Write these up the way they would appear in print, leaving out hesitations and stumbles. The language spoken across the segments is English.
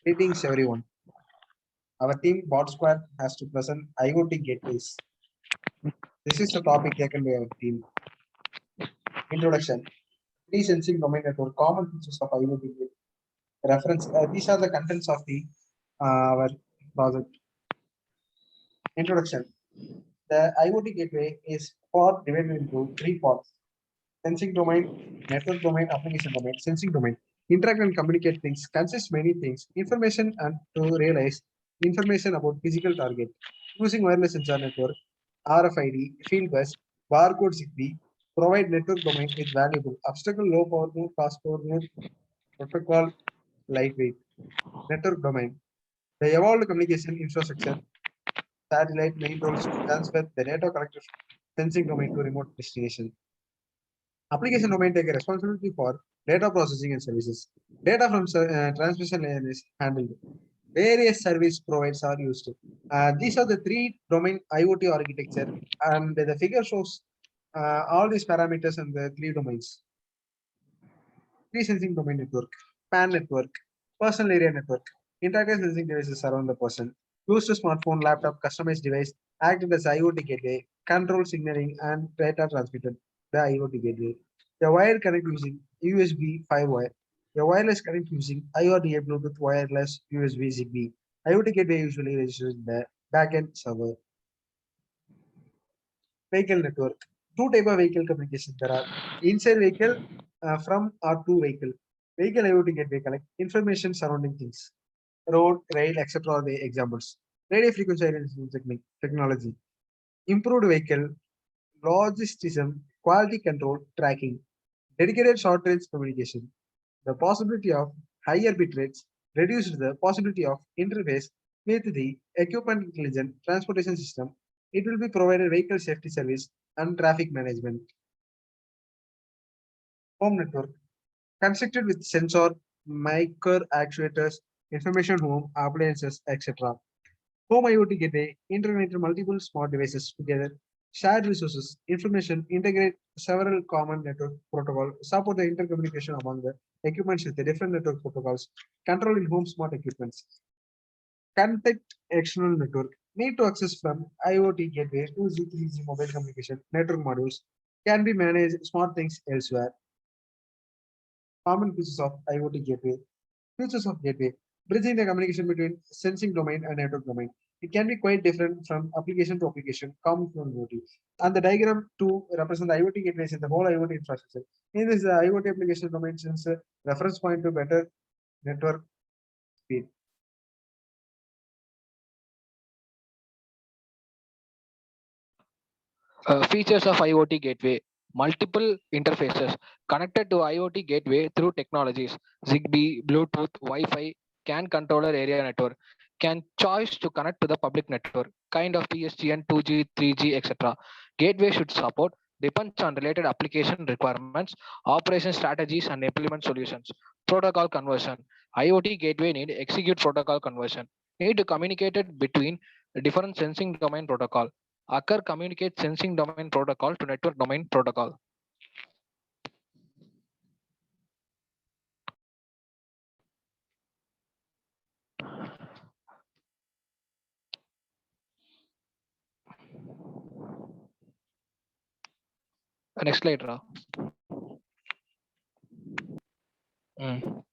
Greetings everyone. Our team Bot Squad has to present IoT gateways. This is the topic taken by our team. Introduction. Three sensing domain network, common features of IoT gateway. Reference. These are the contents of the our project. Introduction. The IoT gateway is divided into three parts: sensing domain, network domain, application domain. Sensing domain interact and communicate things, consists many things, information and to realize information about physical target using wireless sensor network, RFID, field bus, barcode Zigbee, provide network domain with valuable obstacle low power mode, fast power mode, protocol lightweight. Network domain. The evolved communication infrastructure, satellite main roles to transfer the data collected sensing domain to remote destination. Application domain take a responsibility for data processing and services. Data from transmission layer is handled. Various service providers are used. These are the three domain IoT architecture, and the figure shows all these parameters and the three domains. Three sensing domain network, PAN network, personal area network, interactive sensing devices around the person, used to smartphone, laptop, customized device, acted as IoT gateway, control signaling and data transmitted, the IoT gateway. The wire connect using USB 5 wire. The wireless connect using IoT Bluetooth wireless USB Zigbee. IoT gateway usually registers the backend server. Vehicle network. Two type of vehicle communication there are. Inside vehicle from or to vehicle. Vehicle IoT gateway collect information surrounding things. Road, rail, etc. are the examples. Radio frequency identification technology. Improved vehicle, logisticism, quality control, tracking. Dedicated short range communication. The possibility of higher bit rates reduced the possibility of interface with the equipment intelligent transportation system. It will be provided vehicle safety service and traffic management. Home network constructed with sensor, micro actuators, information home, appliances, etc. Home IoT gateway interconnect multiple smart devices together, shared resources, information, integrate several common network protocol, support the intercommunication among the equipments with the different network protocols, control in home smart equipments. Contact external network need to access from IoT gateway to Z3G mobile communication network modules can be managed smart things elsewhere. Common features of IoT gateway. Features of gateway. Bridging the communication between sensing domain and network domain. It can be quite different from application to application, common from IoT. And the diagram to represent the IoT gateways in the whole IoT infrastructure. In this IoT application domain since reference point to better network speed. Features of IoT gateway. Multiple interfaces connected to IoT gateway through technologies Zigbee, Bluetooth, Wi-Fi, CAN controller area network. Can choose to connect to the public network, kind of PSTN, 2G, 3G, etc. Gateway should support depends on related application requirements, operation strategies, and implement solutions. Protocol conversion. IoT gateway need execute protocol conversion. Need to communicate it between different sensing domain protocol. Occur communicate sensing domain protocol to network domain protocol. Next slide, Ra. Mm.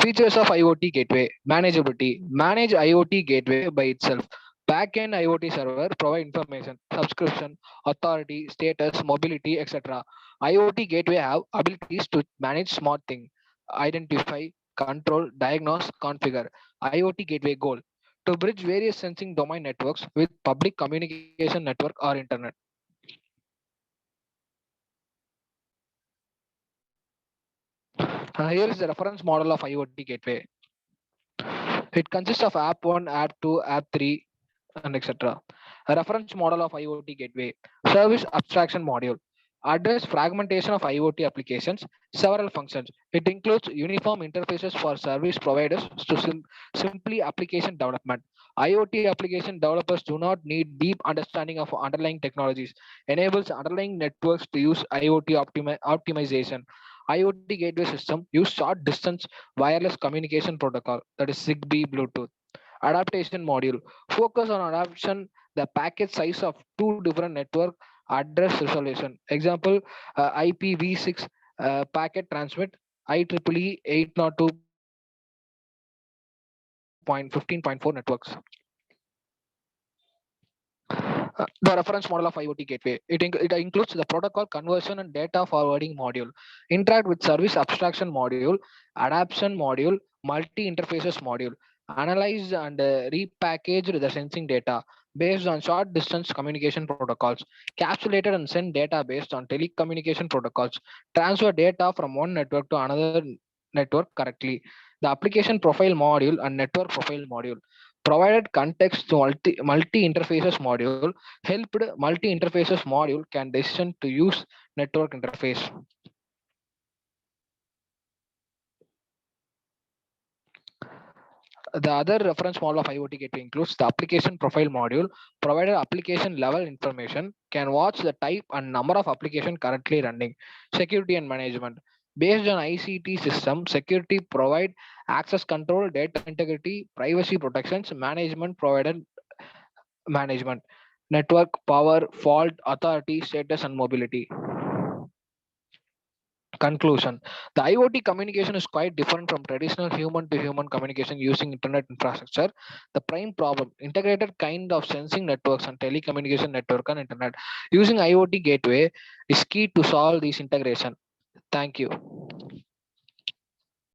Features of IoT gateway. Manageability. Manage IoT gateway by itself. Backend IoT server provide information, subscription, authority, status, mobility, etc. IoT gateway have abilities to manage smart thing, identify, control, diagnose, configure. IoT gateway goal to bridge various sensing domain networks with public communication network or internet. Here is the reference model of IoT gateway. It consists of app 1, app 2, app 3, and etc. A reference model of IoT gateway. Service abstraction module. Address fragmentation of IoT applications, several functions. It includes uniform interfaces for service providers to simply application development. IoT application developers do not need deep understanding of underlying technologies. Enables underlying networks to use IoT optimization. IoT gateway system use short distance wireless communication protocol, that is Zigbee, Bluetooth. Adaptation module focus on adaptation the packet size of two different network address resolution. Example, IPv6 packet transmit IEEE 802.15.4 networks. The reference model of IoT gateway. It includes the protocol conversion and data forwarding module, interact with service abstraction module, adaptation module, multi-interfaces module, analyze and repackage the sensing data based on short distance communication protocols, capsulated and send data based on telecommunication protocols, transfer data from one network to another network correctly. The application profile module and network profile module provided context to multi-interfaces module helped multi-interfaces module can decision to use network interface. The other reference model of IoT gateway includes the application profile module, provided application level information, can watch the type and number of application currently running, security and management. Based on ICT system, security provide access control, data integrity, privacy protections, management provided management, network, power, fault, authority, status, and mobility. Conclusion: the IoT communication is quite different from traditional human to human communication using internet infrastructure. The prime problem: integrated kind of sensing networks and telecommunication network and internet. Using IoT gateway is key to solve this integration. Thank you.